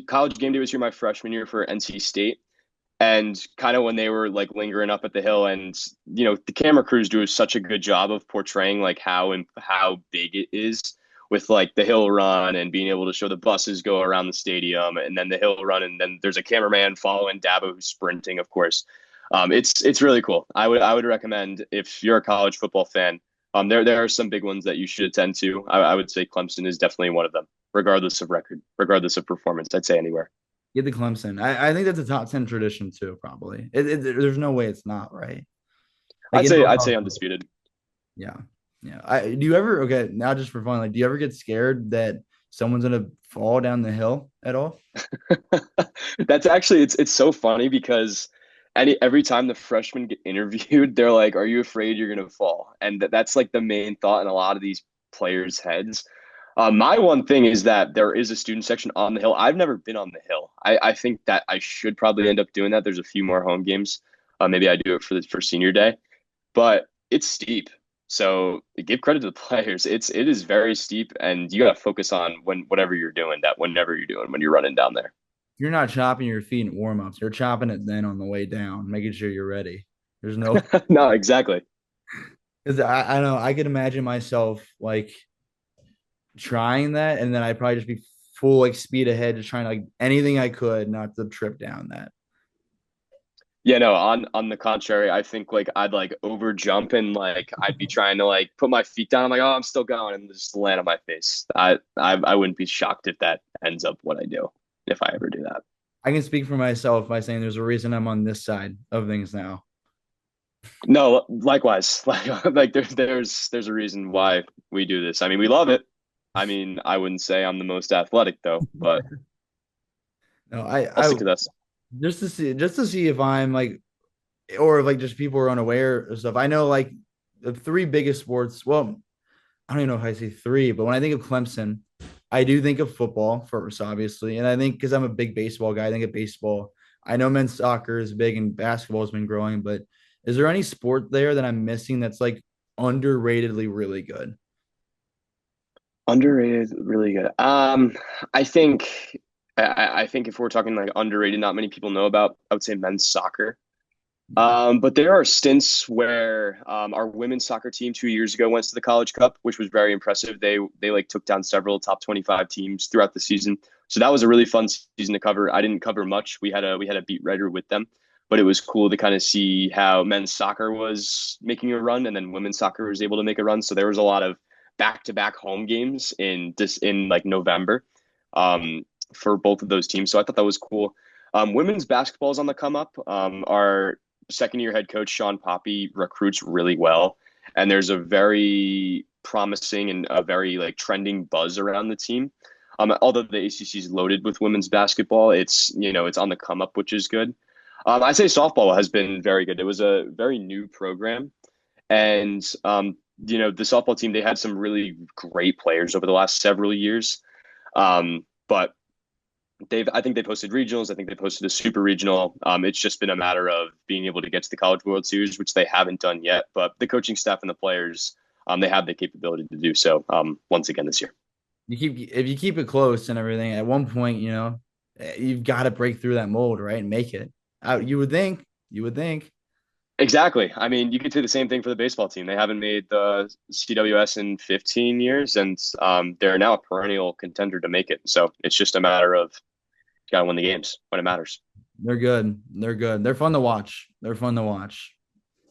College game day was here my freshman year for NC State, and kind of when they were like lingering up at the hill, and the camera crews do such a good job of portraying like how big it is with like the hill run and being able to show the buses go around the stadium and then the hill run and then there's a cameraman following Dabo who's sprinting, of course. It's really cool. I would recommend if you're a college football fan. There are some big ones that you should attend to. I would say Clemson is definitely one of them, regardless of record, regardless of performance. I'd say anywhere. Get the Clemson. I think that's a top 10 tradition too, probably. There's no way it's not, right? Like I'd in say all I'd say probability. undisputed. Yeah. Yeah. Do you ever, okay, now just for fun, like, do you ever get scared that someone's gonna fall down the hill at all? That's actually it's so funny because every time the freshmen get interviewed, they're like, "Are you afraid you're gonna fall?" And that's like the main thought in a lot of these players' heads. My one thing is that there is a student section on the hill. I've never been on the hill. I think that I should probably end up doing that. There's a few more home games. Maybe I do it for senior day, but it's steep. So give credit to the players. It is very steep, and you got to focus on whenever you're doing when you're running down there. You're not chopping your feet in warm-ups. You're chopping it then on the way down, making sure you're ready. There's no, No, exactly. because I know I could imagine myself like trying that, and then I'd probably just be full like speed ahead, just trying to like anything I could not to trip down that. Yeah, no, on the contrary, I think like I'd like over jump and like I'd be trying to like put my feet down. I'm like, oh, I'm still going, and just land on my face. I wouldn't be shocked if that ends up what I do if I ever do that. I can speak for myself by saying there's a reason I'm on this side of things now. No, likewise. Like there's a reason why we do this. I mean, we love it. I mean, I wouldn't say I'm the most athletic though, but No, I'll I stick to this. just to see if I'm like, or if like just people are unaware of stuff. I know like the three biggest sports. Well, I don't even know if I say three, but when I think of Clemson, I do think of football first, obviously, and I think because I'm a big baseball guy, I think of baseball. I know men's soccer is big and basketball has been growing, but is there any sport there that I'm missing that's like underratedly really good? Underrated, really good. I think I think if we're talking like underrated, not many people know about, I would say men's soccer. Yeah. But there are stints where our women's soccer team 2 years ago went to the College Cup, which was very impressive. They like took down several top 25 teams throughout the season. So that was a really fun season to cover. I didn't cover much. We had a beat writer with them, but it was cool to kind of see how men's soccer was making a run and then women's soccer was able to make a run. So there was a lot of back-to-back home games in like November, um, for both of those teams. So I thought that was cool. Women's basketball is on the come up. Our second year head coach Sean Poppy recruits really well, and there's a very promising and a very like trending buzz around the team. Although the ACC is loaded with women's basketball, it's on the come up, which is good. I'd say softball has been very good. It was a very new program, and the softball team, they had some really great players over the last several years. But I think they posted regionals. I think they posted a super regional. It's just been a matter of being able to get to the College World Series, which they haven't done yet. But the coaching staff and the players, they have the capability to do so. Once again this year. If you keep it close and everything, at one point, you've got to break through that mold, right, and make it. You would think. You would think. Exactly. I mean, you could say the same thing for the baseball team. They haven't made the CWS in 15 years, and they're now a perennial contender to make it. So it's just a matter of you got to win the games when it matters. They're good. They're good. They're fun to watch. They're fun to watch.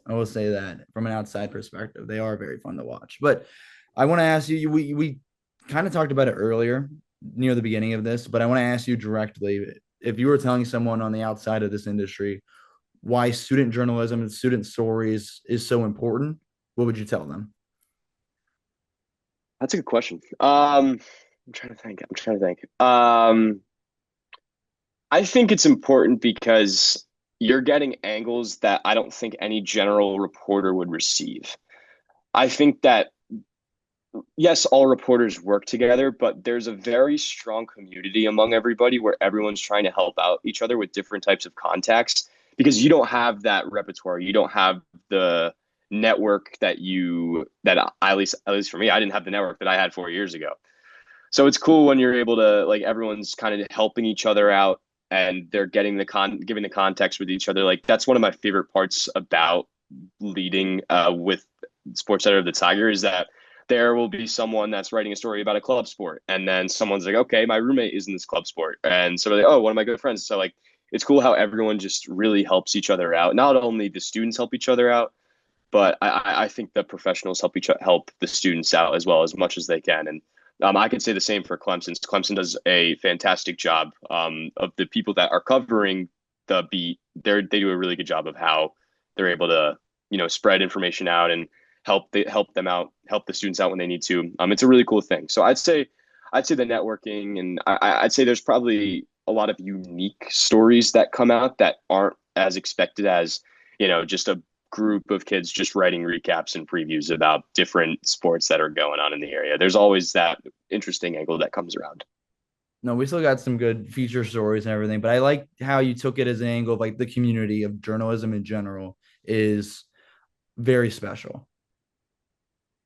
I will say that from an outside perspective, they are very fun to watch. But I want to ask you, we kind of talked about it earlier near the beginning of this, but I want to ask you directly, if you were telling someone on the outside of this industry why student journalism and student stories is so important, what would you tell them? That's a good question. I'm trying to think. I think it's important because you're getting angles that I don't think any general reporter would receive. I think that yes, all reporters work together, but there's a very strong community among everybody where everyone's trying to help out each other with different types of contacts because you don't have that repertoire. You don't have the network at least for me, I didn't have the network that I had 4 years ago. So it's cool when you're able to like everyone's kind of helping each other out and they're getting giving the context with each other. Like that's one of my favorite parts about leading with Sports Editor of the Tiger is that there will be someone that's writing a story about a club sport, and then someone's like, "Okay, my roommate is in this club sport," and so they're like, "Oh, one of my good friends." So like, it's cool how everyone just really helps each other out. Not only the students help each other out, but I think the professionals help the students out as well as much as they can. And I could say the same for Clemson. Clemson does a fantastic job of the people that are covering the beat. They do a really good job of how they're able to spread information out and help them out, help the students out when they need to. It's a really cool thing. So I'd say the networking, and I'd say there's probably a lot of unique stories that come out that aren't as expected as just a group of kids just writing recaps and previews about different sports that are going on in the area. There's always that interesting angle that comes around. No, we still got some good feature stories and everything, but I like how you took it as an angle of like the community of journalism in general is very special.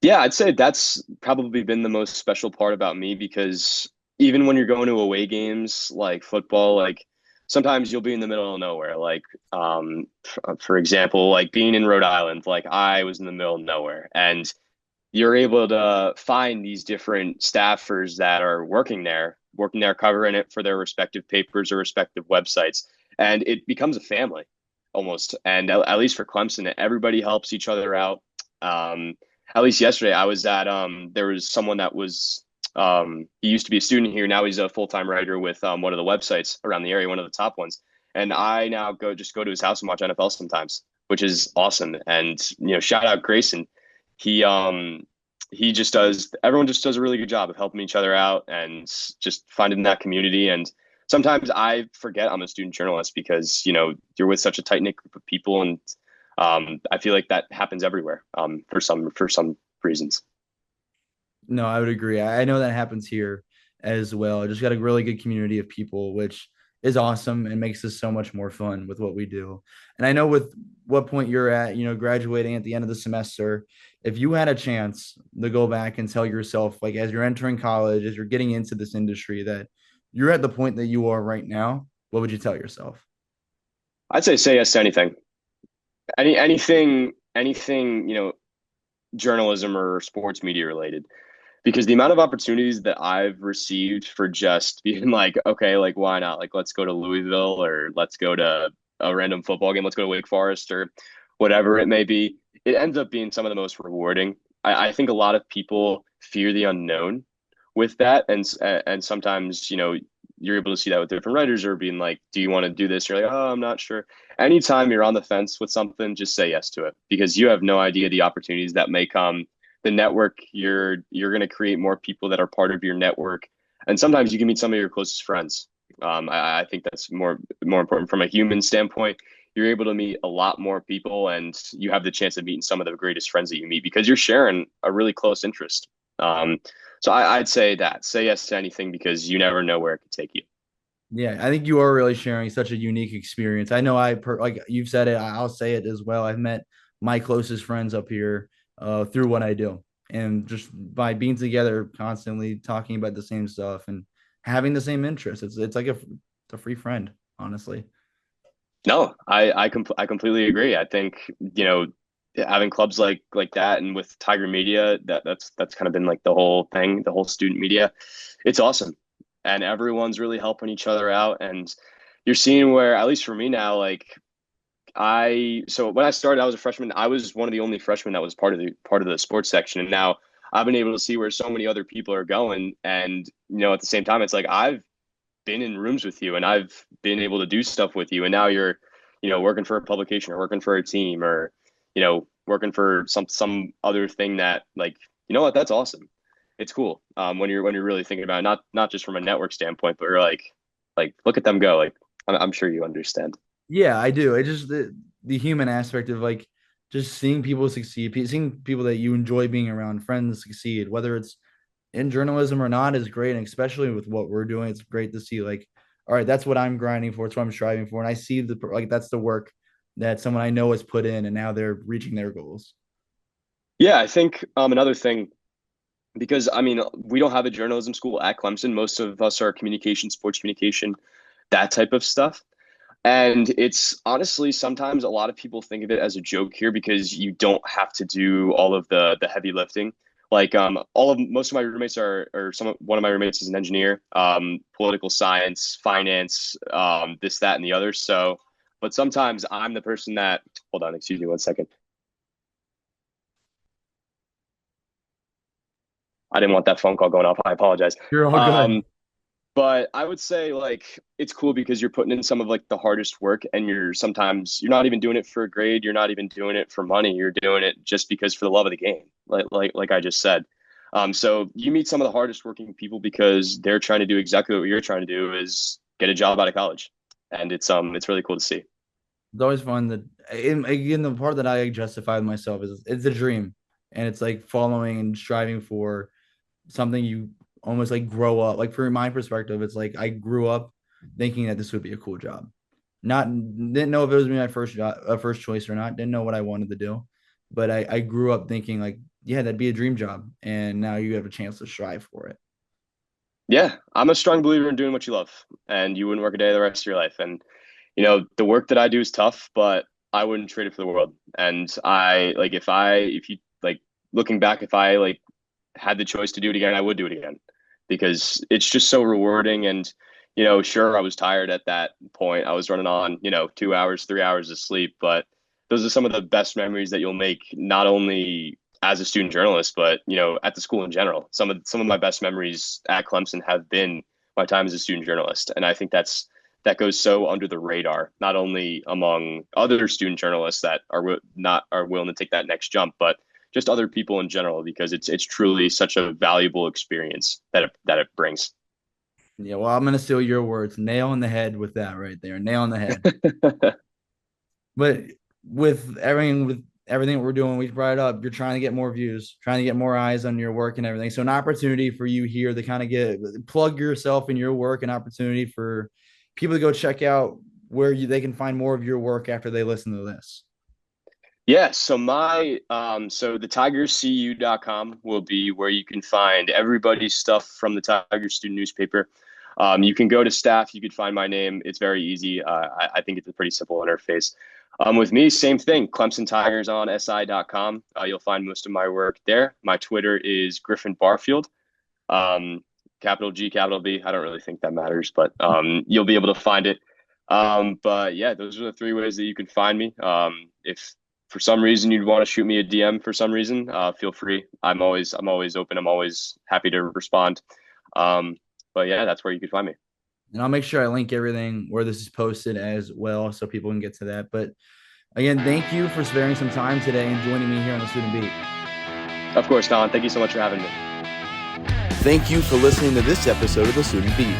Yeah, I'd say that's probably been the most special part about me because even when you're going to away games like football, like sometimes you'll be in the middle of nowhere. Like, for example, like being in Rhode Island, like I was in the middle of nowhere, and you're able to find these different staffers that are working there, covering it for their respective papers or respective websites, and it becomes a family almost. And at least for Clemson, everybody helps each other out. At least yesterday, I was at there was someone that was he used to be a student here. Now he's a full-time writer with one of the websites around the area, one of the top ones. And I now go to his house and watch NFL sometimes, which is awesome. And shout out Grayson. He just does. Everyone just does a really good job of helping each other out and just finding that community. And sometimes I forget I'm a student journalist because you're with such a tight knit group of people, and I feel like that happens everywhere for some reasons. No, I would agree. I know that happens here as well. I just got a really good community of people, which is awesome and makes this so much more fun with what we do. And I know with what point you're at, graduating at the end of the semester, if you had a chance to go back and tell yourself, like as you're entering college, as you're getting into this industry, that you're at the point that you are right now, what would you tell yourself? I'd say yes to anything. Anything journalism or sports media related, because the amount of opportunities that I've received for just being like, okay, like why not? Like let's go to Louisville or let's go to a random football game, let's go to Wake Forest or whatever it may be. It ends up being some of the most rewarding. I think a lot of people fear the unknown with that, and sometimes you're able to see that with different writers or being like, do you want to do this? You're like, oh, I'm not sure. Anytime you're on the fence with something, just say yes to it because you have no idea the opportunities that may come. The network, you're going to create more people that are part of your network, and sometimes you can meet some of your closest friends. I think that's more important from a human standpoint. you're able to meet a lot more people, and you have the chance of meeting some of the greatest friends that you meet because you're sharing a really close interest. Um, so I'd say that say yes to anything because you never know where it could take you. Yeah, I think you are really sharing such a unique experience. I know like you've said it, I'll say it as well. I've met my closest friends up here through what I do, and just by being together constantly talking about the same stuff and having the same interests. It's like a free friend, honestly. No, I completely agree. I think, having clubs like that, and with Tiger Media, that's kind of been like the whole thing, the whole student media. It's awesome. And everyone's really helping each other out. And you're seeing where, at least for me now, like so when I started, I was a freshman. I was one of the only freshmen that was part of the sports section. And now I've been able to see where so many other people are going. And, at the same time, it's like I've been in rooms with you and I've been able to do stuff with you. And now you're, working for a publication or working for a team or, working for some other thing that, like, you know what, that's awesome. It's cool. When you're really thinking about it, not just from a network standpoint, but you're like, look at them go. Like, I'm sure you understand. Yeah, I do. It just the human aspect of like just seeing people succeed, seeing people that you enjoy being around, friends succeed, whether it's in journalism or not, is great. And especially with what we're doing, it's great to see like, all right, that's what I'm grinding for. It's what I'm striving for. And I see like that's the work that someone I know has put in, and now they're reaching their goals. Yeah, I think another thing, because I mean, we don't have a journalism school at Clemson. Most of us are communication, sports communication, that type of stuff. And it's honestly, sometimes a lot of people think of it as a joke here because you don't have to do all of the heavy lifting. Like most of my roommates one of my roommates is an engineer, political science, finance, this, that, and the other. So, but sometimes I'm the person that, hold on, excuse me 1 second. I didn't want that phone call going off. I apologize. You're all good. Um, But I would say like it's cool because you're putting in some of like the hardest work, and you're not even doing it for a grade, you're not even doing it for money, you're doing it just because for the love of the game. Like I just said. So you meet some of the hardest working people because they're trying to do exactly what you're trying to do, is get a job out of college. And it's really cool to see. It's always fun that again the part that I justify with myself is it's a dream, and it's like following and striving for something you almost like grow up. Like from my perspective, it's like I grew up thinking that this would be a cool job. Not didn't know if it was my first job, first choice or not. Didn't know what I wanted to do, but I grew up thinking like, yeah, that'd be a dream job, and now you have a chance to strive for it. Yeah, I'm a strong believer in doing what you love, and you wouldn't work a day the rest of your life. And the work that I do is tough, but I wouldn't trade it for the world. And I like if you like looking back, if I like had the choice to do it again, I would do it again because it's just so rewarding. And, sure, I was tired at that point. I was running on, 2 hours, 3 hours of sleep, but those are some of the best memories that you'll make, not only as a student journalist, but, at the school in general. Some of my best memories at Clemson have been my time as a student journalist. And I think that goes so under the radar, not only among other student journalists that are willing to take that next jump, but just other people in general, because it's truly such a valuable experience that it brings. Yeah, well, I'm gonna steal your words. Nail on the head with that right there. Nail on the head. But with everything we're doing, we brought it up. You're trying to get more views, trying to get more eyes on your work and everything. So an opportunity for you here to kind of plug yourself in your work, an opportunity for people to go check out where they can find more of your work after they listen to this. Yeah, so the tigerscu.com will be where you can find everybody's stuff from the Tiger Student newspaper. You can go to staff, you could find my name. It's very easy. I think it's a pretty simple interface. With me, same thing. Clemson Tigers on si.com. You'll find most of my work there. My Twitter is Griffin Barfield. Capital G, capital B. I don't really think that matters, but you'll be able to find it. But yeah, those are the three ways that you can find me. If for some reason you'd want to shoot me a DM for some reason, feel free. I'm always open. I'm always happy to respond. But yeah, that's where you could find me. And I'll make sure I link everything where this is posted as well so people can get to that. But again, thank you for sparing some time today and joining me here on the Student Beat. Of course, Don. Thank you so much for having me. Thank you for listening to this episode of the Student Beat.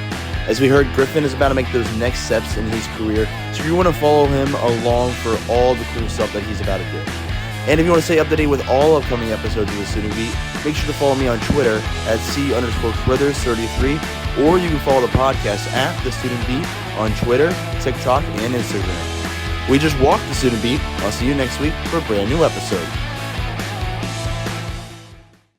As we heard, Griffin is about to make those next steps in his career, so you want to follow him along for all the cool stuff that he's about to do. And if you want to stay up to date with all upcoming episodes of The Student Beat, make sure to follow me on Twitter at C_Crothers33, or you can follow the podcast at The Student Beat on Twitter, TikTok, and Instagram. We just walked The Student Beat. I'll see you next week for a brand new episode.